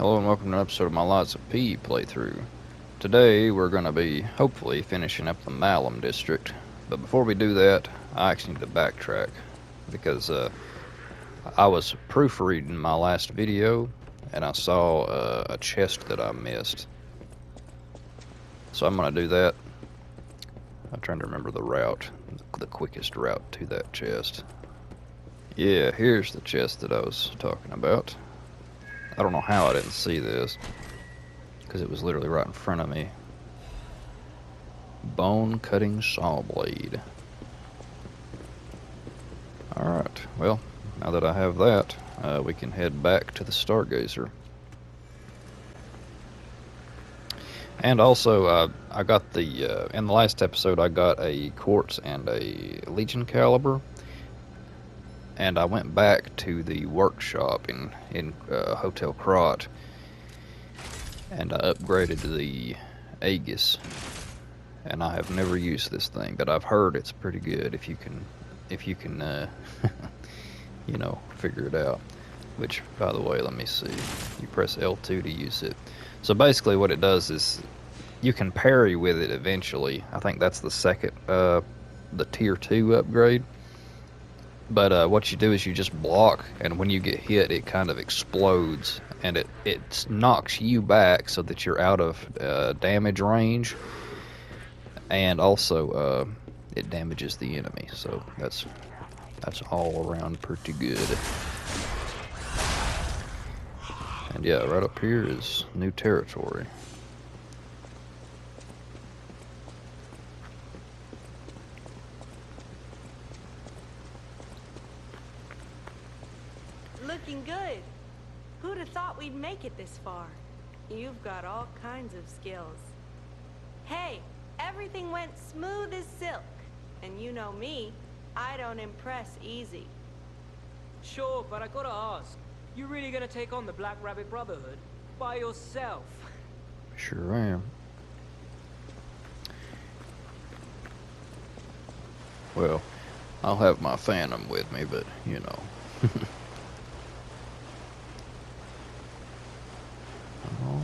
Hello and welcome to an episode of my Lots of P playthrough. Today we're going to be, hopefully, finishing up the Malum District. But before we do that, I actually need to backtrack. Because I was proofreading my last video, and I saw a chest that I missed. So I'm going to do that. I'm trying to remember the route, the quickest route to that chest. Yeah, here's the chest that I was talking about. I don't know how I didn't see this, because it was literally right in front of me. Bone cutting saw blade. Alright, well, now that I have that, we can head back to the Stargazer. And also, I got in the last episode, I got a quartz and a Legion caliber. And I went back to the workshop in Hotel Krot, and I upgraded the Aegis. And I have never used this thing, but I've heard it's pretty good if you can you know, figure it out. Which, by the way, let me see. You press L2 to use it. So basically, what it does is you can parry with it eventually. I think that's the second, the tier 2 upgrade. But what you do is you just block, and when you get hit, it kind of explodes, and it knocks you back so that you're out of damage range, and also it damages the enemy. So that's all around pretty good. And yeah, right up here is new territory. Looking good. Who'd have thought we'd make it this far? You've got all kinds of skills. Hey, everything went smooth as silk. And you know me, I don't impress easy. Sure, but I gotta ask, you really gonna take on the Black Rabbit Brotherhood by yourself? Sure am. Well, I'll have my Phantom with me, but you know.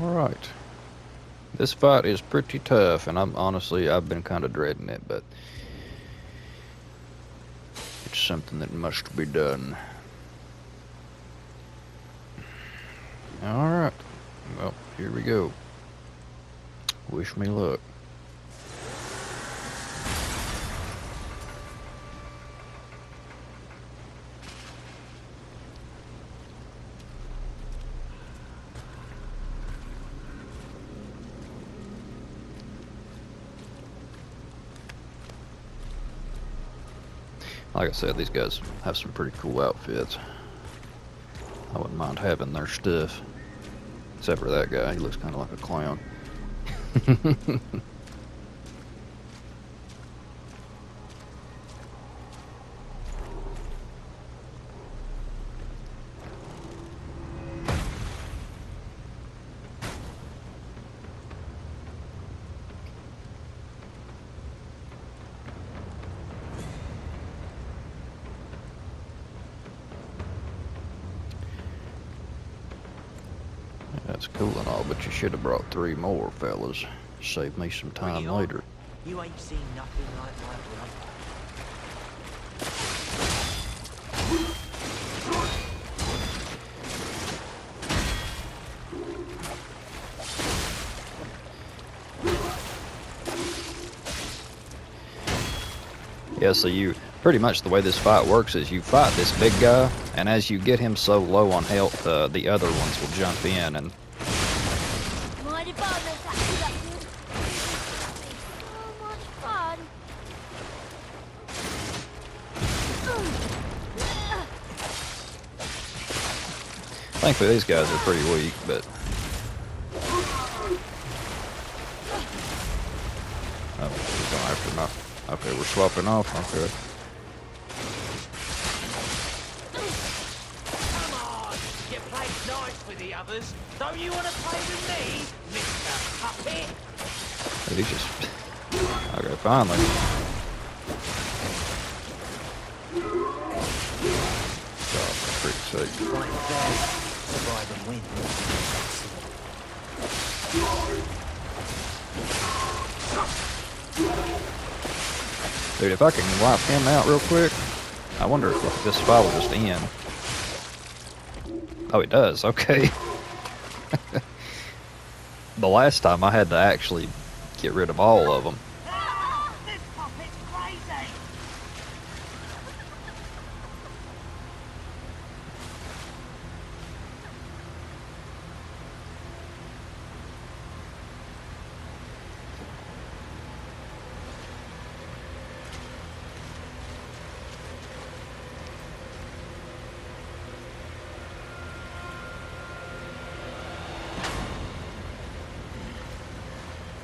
Alright. This fight is pretty tough, and I've been kind of dreading it, but it's something that must be done. Alright. Well, here we go. Wish me luck. Like I said, these guys have some pretty cool outfits. I wouldn't mind having their stuff. Except for that guy, he looks kind of like a clown. That's cool and all, but you should have brought 3 more, fellas. Save me some time later. You ain't seen nothing like my brother. Yeah, so you pretty much the way this fight works is you fight this big guy, and as you get him so low on health, the other ones will jump in and thankfully these guys are pretty weak, but oh, he's going after my. Okay, we're swapping off. Okay. Come on! You played nice with the others. Don't you want to play with me, Mr. Puppet? He just. Okay, finally. Oh, for freak's sake. Like that. Survive and win. Dude, if I can wipe him out real quick, I wonder if this file will just end. Oh, it does. Okay. The last time I had to actually get rid of all of them. This puppet's crazy!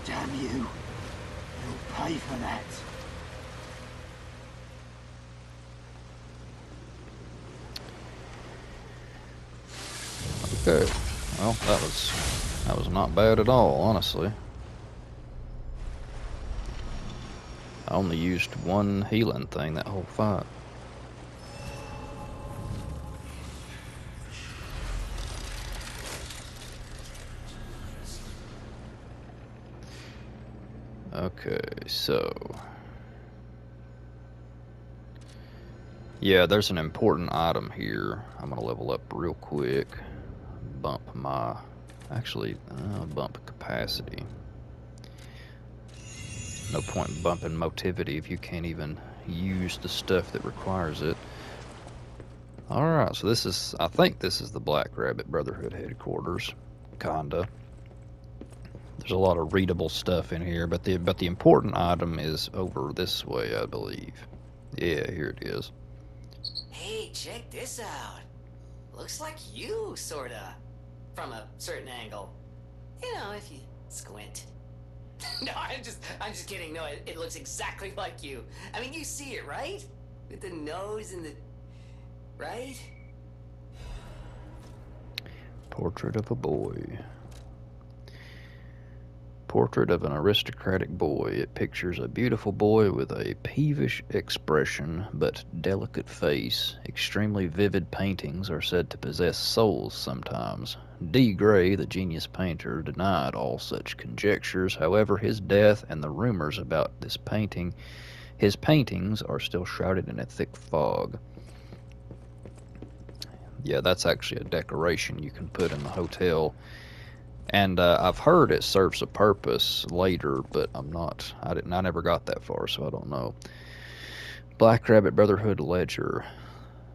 Damn you. You'll pay for that. Okay. Well, that was not bad at all, honestly. I only used one healing thing that whole fight. Okay, so yeah, there's an important item here. I'm gonna level up real quick. Bump my, actually, bump capacity. No point in bumping motivity if you can't even use the stuff that requires it. Alright, so this is, I think this is the Black Rabbit Brotherhood headquarters. Kinda. There's a lot of readable stuff in here, but the important item is over this way, I believe. Yeah, here it is. Hey, check this out. Looks like you, sorta. From a certain angle. You know, if you squint. No, I'm just kidding. No, it looks exactly like you. I mean, you see it, right? With the nose and the... right? Portrait of a boy. Portrait of an aristocratic boy. It pictures a beautiful boy with a peevish expression but delicate face. Extremely vivid paintings are said to possess souls sometimes. D. Gray, the genius painter, denied all such conjectures. However, his death and the rumors about his paintings are still shrouded in a thick fog. Yeah, that's actually a decoration you can put in the hotel. And I've heard it serves a purpose later, but I never got that far, so I don't know. Black Rabbit Brotherhood Ledger.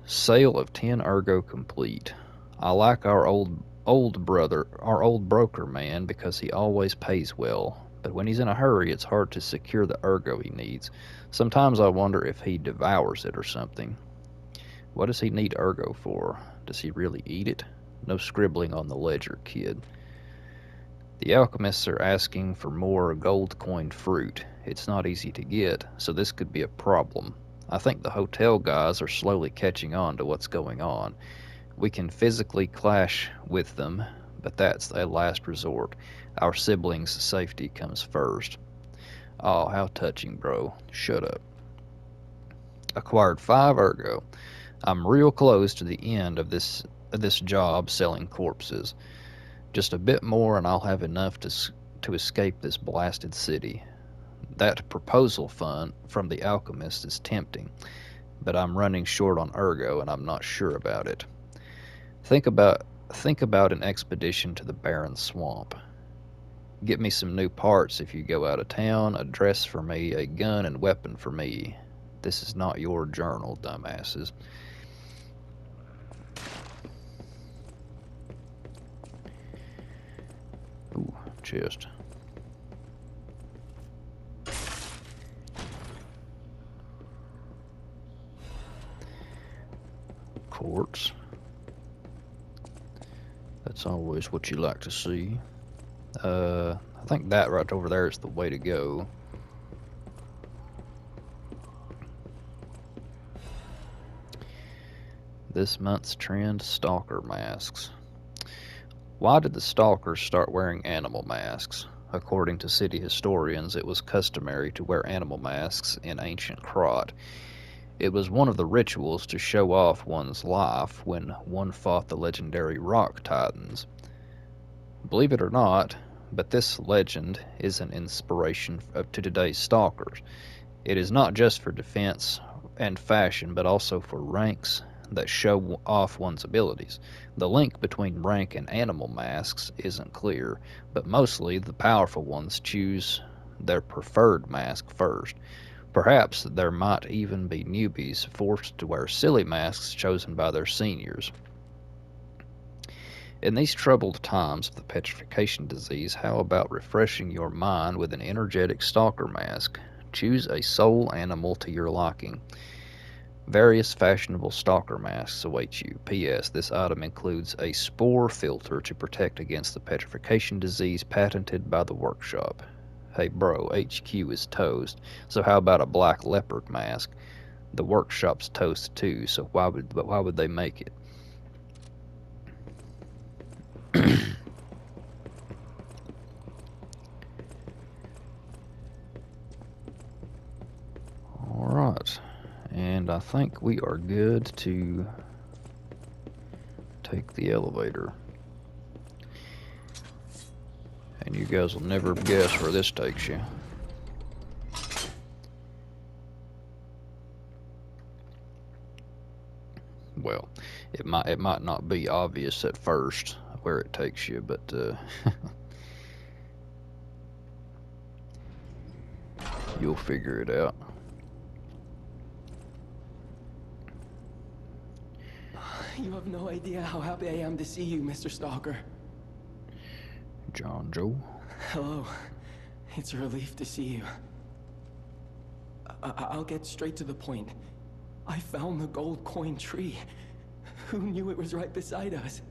Sale of 10 ergo complete. I like our old broker man, because he always pays well. But when he's in a hurry, it's hard to secure the ergo he needs. Sometimes I wonder if he devours it or something. What does he need ergo for? Does he really eat it? No scribbling on the ledger, kid. The alchemists are asking for more gold-coined fruit. It's not easy to get, so this could be a problem. I think the hotel guys are slowly catching on to what's going on. We can physically clash with them, but that's a last resort. Our siblings' safety comes first. Oh, how touching, bro. Shut up. Acquired 5 ergo. I'm real close to the end of this job selling corpses. Just a bit more and I'll have enough to escape this blasted city. That proposal fund from the alchemist is tempting, but I'm running short on ergo and I'm not sure about it. Think about an expedition to the barren swamp. Get me some new parts if you go out of town, a dress for me, a gun and weapon for me. This is not your journal, dumbasses. Ooh, chest. Quartz. That's always what you like to see. I think that right over there is the way to go. This month's trend, stalker masks. Why did the stalkers start wearing animal masks? According to city historians, it was customary to wear animal masks in ancient Krot. It was one of the rituals to show off one's life when one fought the legendary rock titans. Believe it or not, but this legend is an inspiration to today's stalkers. It is not just for defense and fashion, but also for ranks that show off one's abilities. The link between rank and animal masks isn't clear, but mostly the powerful ones choose their preferred mask first. Perhaps there might even be newbies forced to wear silly masks chosen by their seniors. In these troubled times of the petrification disease, how about refreshing your mind with an energetic stalker mask? Choose a soul animal to your liking. Various fashionable stalker masks await you. P.S. This item includes a spore filter to protect against the petrification disease patented by the workshop. Hey bro, HQ is toast, so how about a black leopard mask? The workshop's toast too, so why would they make it? Alright, and I think we are good to take the elevator. And you guys will never guess where this takes you. Well, it might not be obvious at first where it takes you, but you'll figure it out. You have no idea how happy I am to see you, Mr. Stalker. John Joe. Hello. It's a relief to see you. I'll get straight to the point. I found the gold coin tree. Who knew it was right beside us?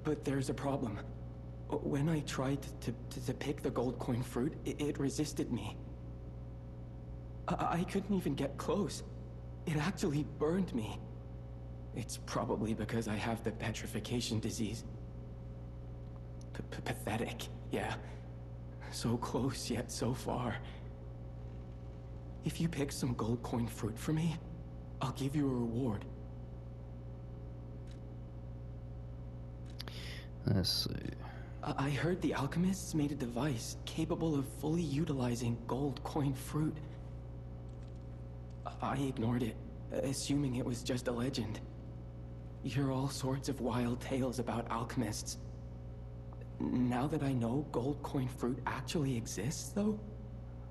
But there's a problem. When I tried to pick the gold coin fruit, it resisted me. I couldn't even get close. It actually burned me. It's probably because I have the petrification disease. Pathetic, yeah. So close, yet so far. If you pick some gold coin fruit for me, I'll give you a reward. Let's see. I heard the alchemists made a device capable of fully utilizing gold coin fruit. I ignored it, assuming it was just a legend. You hear all sorts of wild tales about alchemists. Now that I know gold coin fruit actually exists, though,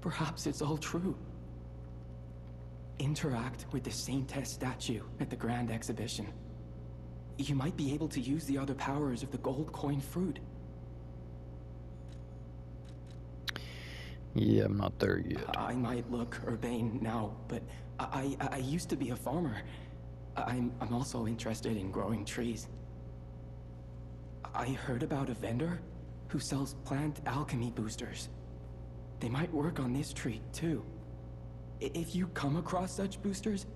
perhaps it's all true. Interact with the Saintess statue at the Grand Exhibition. You might be able to use the other powers of the gold coin fruit. Yeah, I'm not there yet. I might look urbane now, but I used to be a farmer. I'm also interested in growing trees. I heard about a vendor who sells plant alchemy boosters. They might work on this tree, too. If you come across such boosters,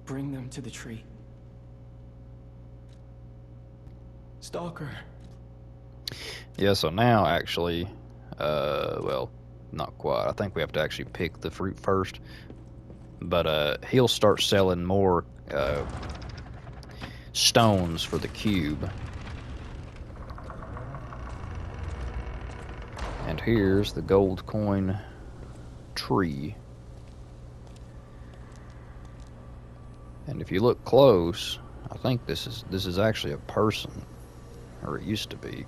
bring them to the tree. Stalker. Yeah, so now actually, well, not quite. I think we have to actually pick the fruit first. But he'll start selling more stones for the cube. And here's the gold coin tree. And if you look close, I think this is actually a person, or it used to be.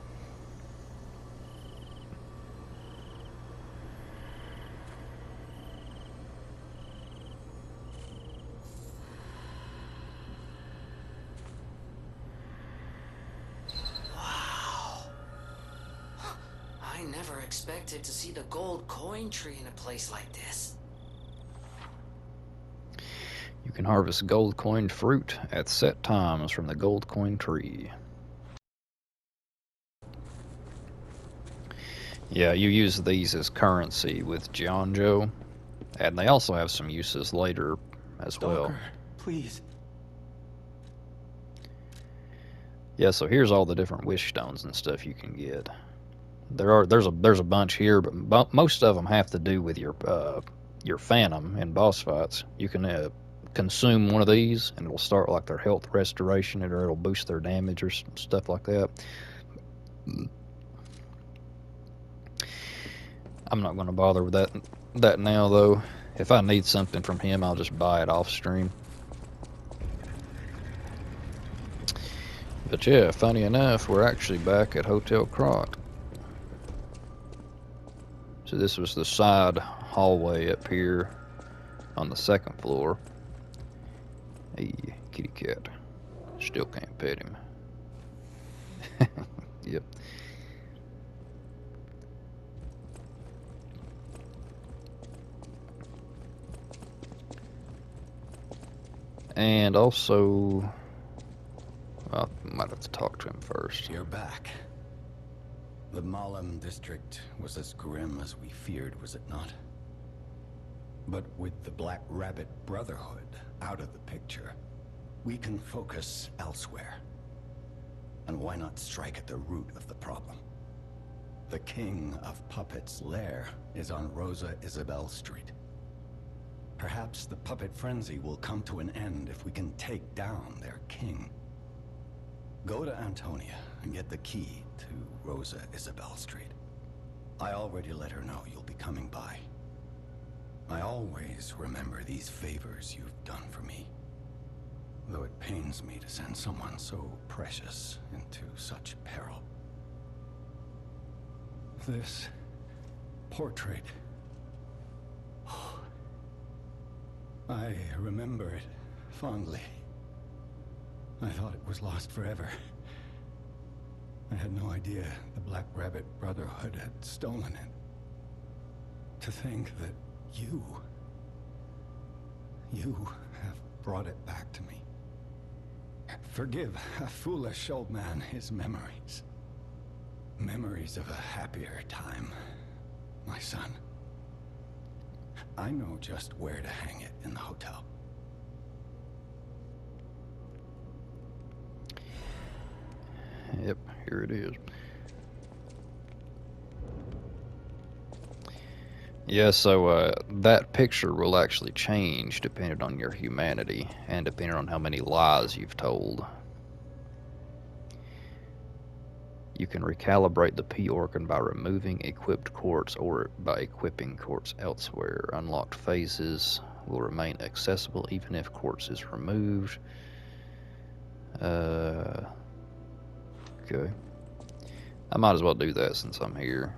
I never expected to see the gold coin tree in a place like this. You can harvest gold coined fruit at set times from the gold coin tree. Yeah, you use these as currency with John Joe, and they also have some uses later as Stalker, well. Please. Yeah, so here's all the different wish stones and stuff you can get. There's a bunch here, but most of them have to do with your phantom in boss fights. You can consume one of these, and it'll start like their health restoration, or it'll boost their damage or stuff like that. I'm not going to bother with that that now, though. If I need something from him, I'll just buy it off stream. But yeah, funny enough, we're actually back at Hotel Croc. So this was the side hallway up here on the second floor. Hey, kitty cat. Still can't pet him. Yep. And also, well, I might have to talk to him first. You're back. The Malum District was as grim as we feared, was it not? But with the Black Rabbit Brotherhood out of the picture, we can focus elsewhere. And why not strike at the root of the problem? The King of Puppets' lair is on Rosa Isabel Street. Perhaps the puppet frenzy will come to an end if we can take down their king. Go to Antonia and get the key to Rosa Isabel Street. I already let her know you'll be coming by. I always remember these favors you've done for me, though it pains me to send someone so precious into such peril. This portrait... I remember it fondly. I thought it was lost forever. I had no idea the Black Rabbit Brotherhood had stolen it. To think that you have brought it back to me. Forgive a foolish old man his memories. Memories of a happier time, my son. I know just where to hang it in the hotel. Yep, here it is. Yeah, so that picture will actually change depending on your humanity and depending on how many lies you've told. You can recalibrate the P organ by removing equipped quartz or by equipping quartz elsewhere. Unlocked phases will remain accessible even if quartz is removed. Okay. I might as well do that since I'm here.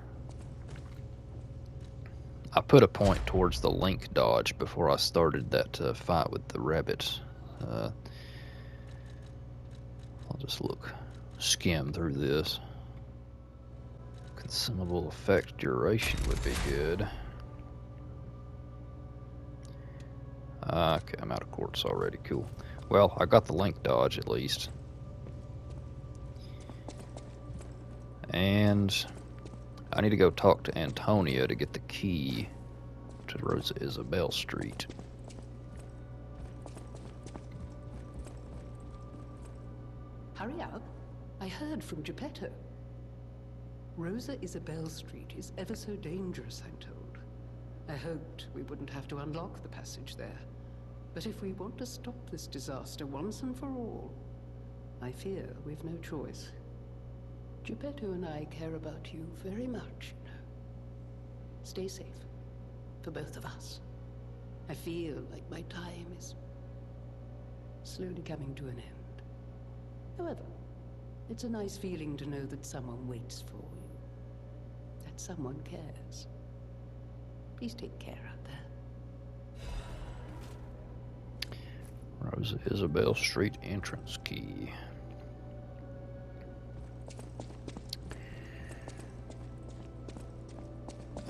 I put a point towards the link dodge before I started that fight with the rabbits. I'll just skim through this. Consumable effect duration would be good. Okay, I'm out of quartz already. Cool. Well, I got the link dodge at least. And I need to go talk to Antonia to get the key to Rosa Isabel Street. Hurry up. I heard from Geppetto. Rosa Isabel Street is ever so dangerous, I'm told. I hoped we wouldn't have to unlock the passage there. But if we want to stop this disaster once and for all, I fear we've no choice. Geppetto and I care about you very much, you know. Stay safe. For both of us. I feel like my time is slowly coming to an end. However, it's a nice feeling to know that someone waits for you. That someone cares. Please take care out there. Rosa Isabel Street entrance key.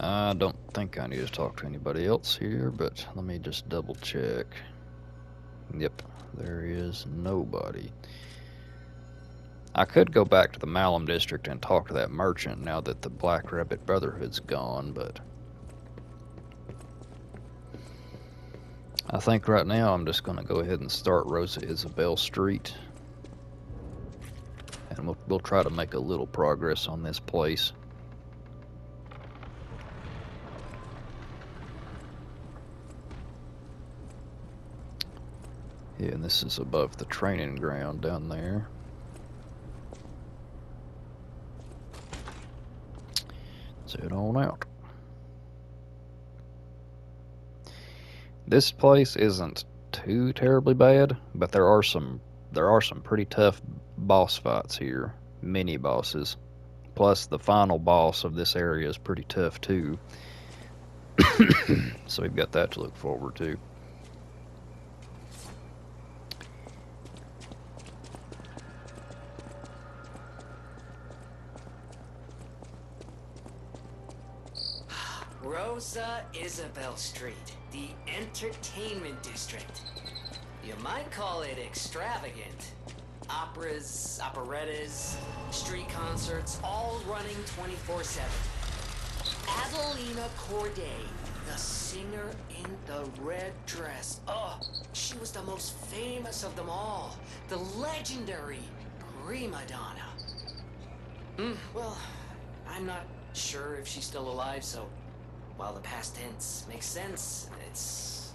I don't think I need to talk to anybody else here, but let me just double check. Yep, there is nobody. I could go back to the Malum District and talk to that merchant now that the Black Rabbit Brotherhood's gone, but I think right now I'm just going to go ahead and start Rosa Isabel Street. And we'll try to make a little progress on this place. Yeah, and this is above the training ground down there. Let's head on out. This place isn't too terribly bad, but there are some pretty tough boss fights here, mini bosses. Plus, the final boss of this area is pretty tough too. So we've got that to look forward to. Rosa Isabel Street, the entertainment district. You might call it extravagant. Operas, operettas, street concerts, all running 24/7. Adelina Corday, the singer in the red dress. Oh, she was the most famous of them all. The legendary prima donna. Well, I'm not sure if she's still alive, so while the past tense makes sense, it's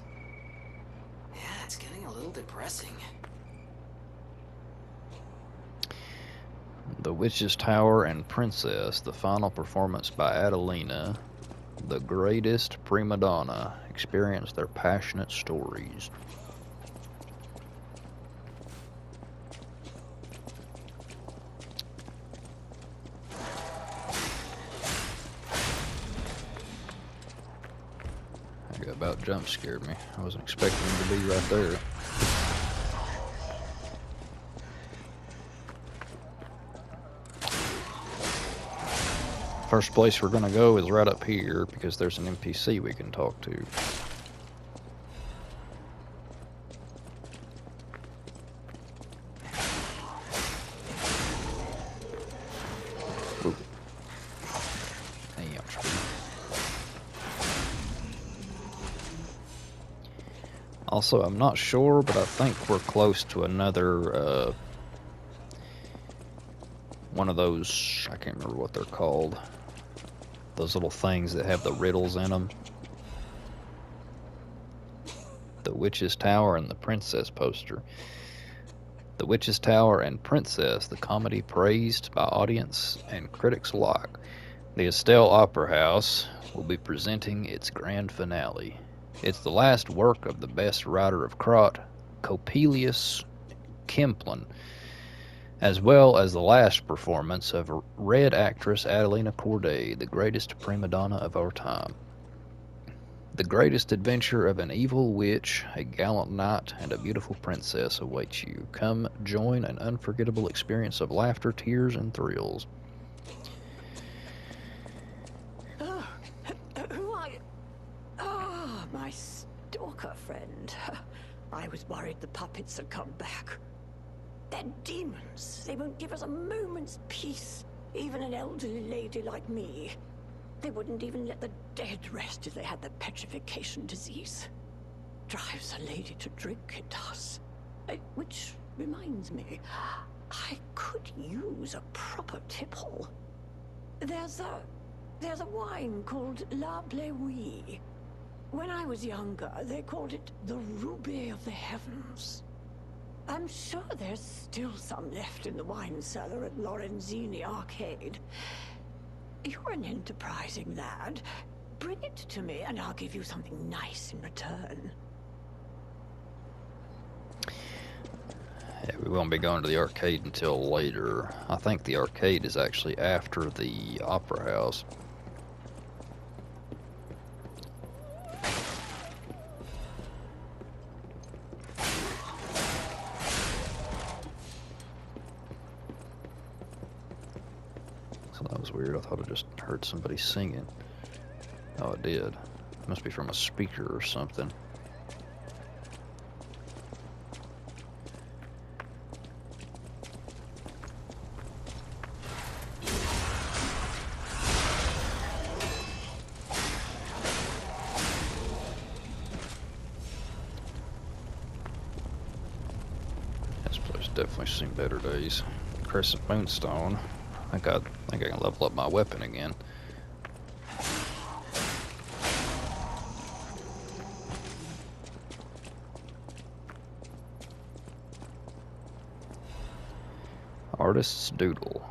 getting a little depressing. The Witch's Tower and Princess, the final performance by Adelina, the greatest prima donna, experience their passionate stories. That about jump scared me. I wasn't expecting him to be right there. First place we're gonna go is right up here because there's an NPC we can talk to. Ooh. Damn. Also, I'm not sure, but I think we're close to another one of those, I can't remember what they're called. Those little things that have the riddles in them. The Witch's Tower and the Princess poster. The Witch's Tower and Princess, the comedy praised by audience and critics alike. The Estelle Opera House will be presenting its grand finale. It's the last work of the best writer of Crot, Coppelius Kemplin, as well as the last performance of Red actress Adelina Corday, the greatest prima donna of our time. The greatest adventure of an evil witch, a gallant knight, and a beautiful princess awaits you. Come join an unforgettable experience of laughter, tears, and thrills. Who are you? Ah, my stalker friend. I was worried the puppets had come back. They're demons. They won't give us a moment's peace. Even an elderly lady like me. They wouldn't even let the dead rest if they had the petrification disease. Drives a lady to drink, it does. Which reminds me, I could use a proper tipple. There's a wine called La Bleuie. When I was younger, they called it the Ruby of the Heavens. I'm sure there's still some left in the wine cellar at Lorenzini Arcade. You're an enterprising lad. Bring it to me and I'll give you something nice in return. Yeah, we won't be going to the arcade until later. I think the arcade is actually after the Opera House. So that was weird. I thought I just heard somebody singing. Oh, it did. Must be from a speaker or something. This place definitely seen better days. Crescent Moonstone. I think I can level up my weapon again. Artist's Doodle.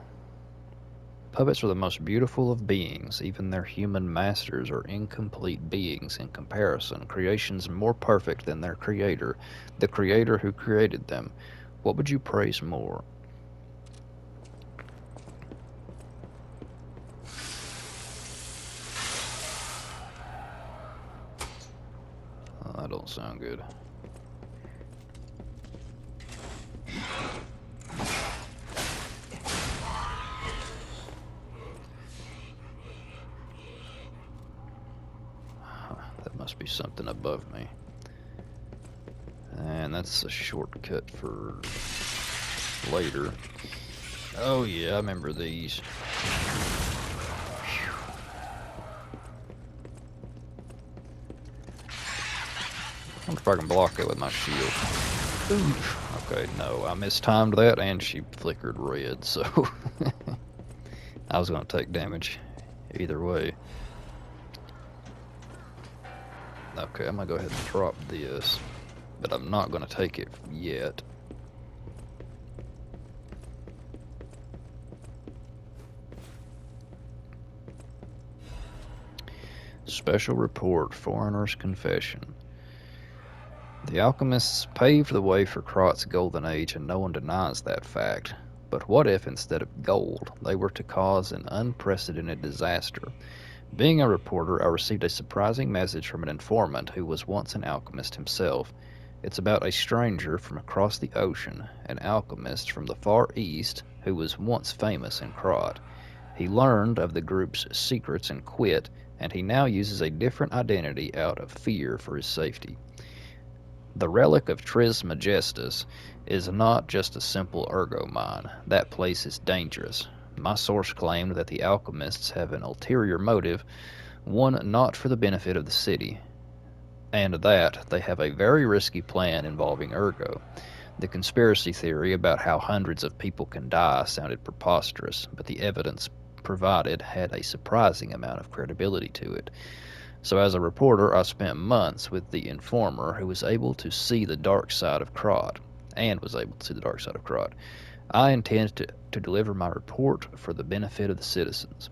Puppets are the most beautiful of beings. Even their human masters are incomplete beings in comparison, creations more perfect than their creator, the creator who created them. What would you praise more? Oh, that don't sound good. That must be something above me. And that's a shortcut for later. Oh yeah, I remember these. I wonder if I can block it with my shield. Oof. Okay, no, I mistimed that and she flickered red, so I was going to take damage either way. Okay, I'm going to go ahead and drop this, but I'm not going to take it yet. Special report, Foreigner's Confession. The alchemists paved the way for Krot's golden age, and no one denies that fact. But what if, instead of gold, they were to cause an unprecedented disaster? Being a reporter, I received a surprising message from an informant who was once an alchemist himself. It's about a stranger from across the ocean, an alchemist from the Far East who was once famous in Krot. He learned of the group's secrets and quit, and he now uses a different identity out of fear for his safety. The relic of Trismegistus is not just a simple ergo mine. That place is dangerous. My source claimed that the alchemists have an ulterior motive, one not for the benefit of the city, and that they have a very risky plan involving ergo. The conspiracy theory about how hundreds of people can die sounded preposterous, but the evidence provided had a surprising amount of credibility to it. So as a reporter, I spent months with the informer who was able to see the dark side of Krot, I intend to deliver my report for the benefit of the citizens.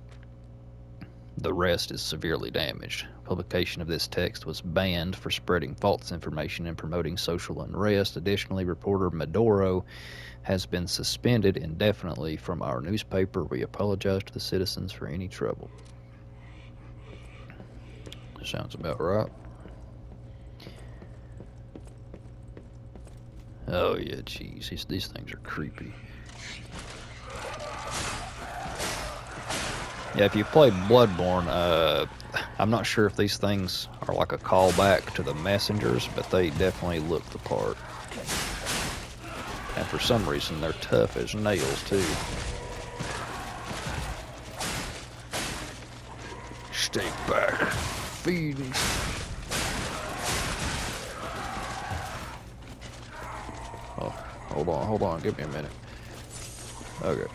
The rest is severely damaged. Publication of this text was banned for spreading false information and promoting social unrest. Additionally, reporter Medoro has been suspended indefinitely from our newspaper. We apologize to the citizens for any trouble. Sounds about right. Oh yeah, geez, these things are creepy. Yeah, if you played Bloodborne, I'm not sure if these things are like a callback to the messengers, but they definitely look the part. And for some reason, they're tough as nails too. Stay back. Feed me. Oh, hold on, give me a minute. Okay.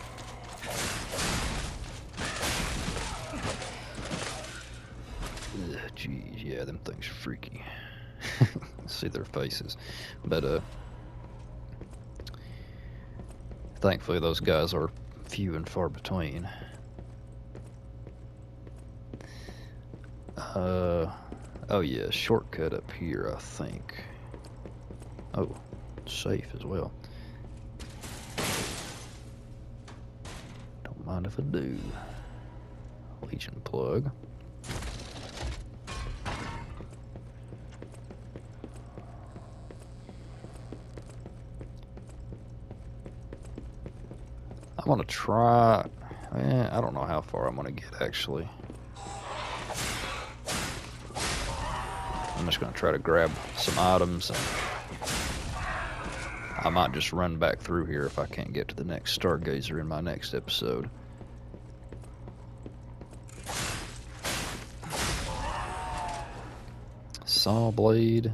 Jeez, yeah, them things are freaky. See their faces. But, thankfully those guys are few and far between. Oh yeah, shortcut up here, I think. Oh, safe as well. Don't mind if I do. Legion plug. I'm gonna try. I don't know how far I'm gonna get actually. I'm just gonna try to grab some items, and I might just run back through here if I can't get to the next Stargazer in my next episode. Saw blade.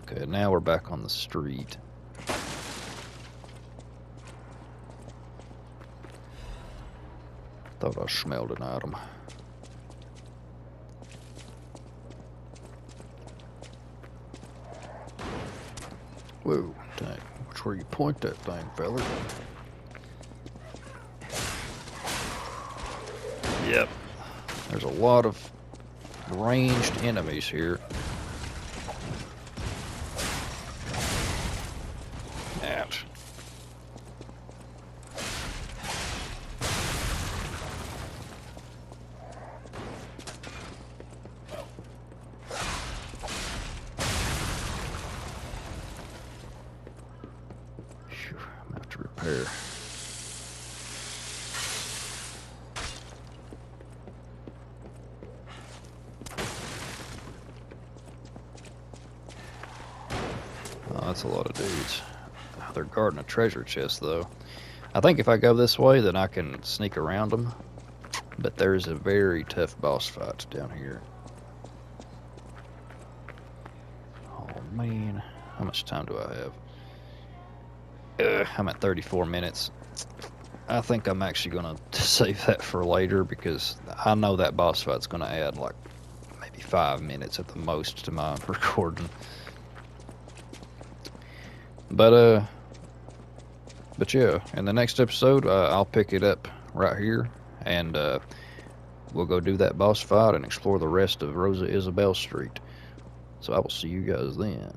Okay, now we're back on the street. Thought I smelled an item. Whoa, dang. Which Watch where you point that thing, fella. Yep. There's a lot of ranged enemies here. Ouch. Phew, I'm gonna have to repair. Oh, that's a lot of dudes. They're guarding a treasure chest, though. I think if I go this way, then I can sneak around them. But there's a very tough boss fight down here. Oh, man. How much time do I have? I'm at 34 minutes. I think I'm actually going to save that for later because I know that boss fight's going to add like maybe 5 minutes at the most to my recording. But yeah, in the next episode, I'll pick it up right here, and we'll go do that boss fight and explore the rest of Rosa Isabelle Street. So I will see you guys then.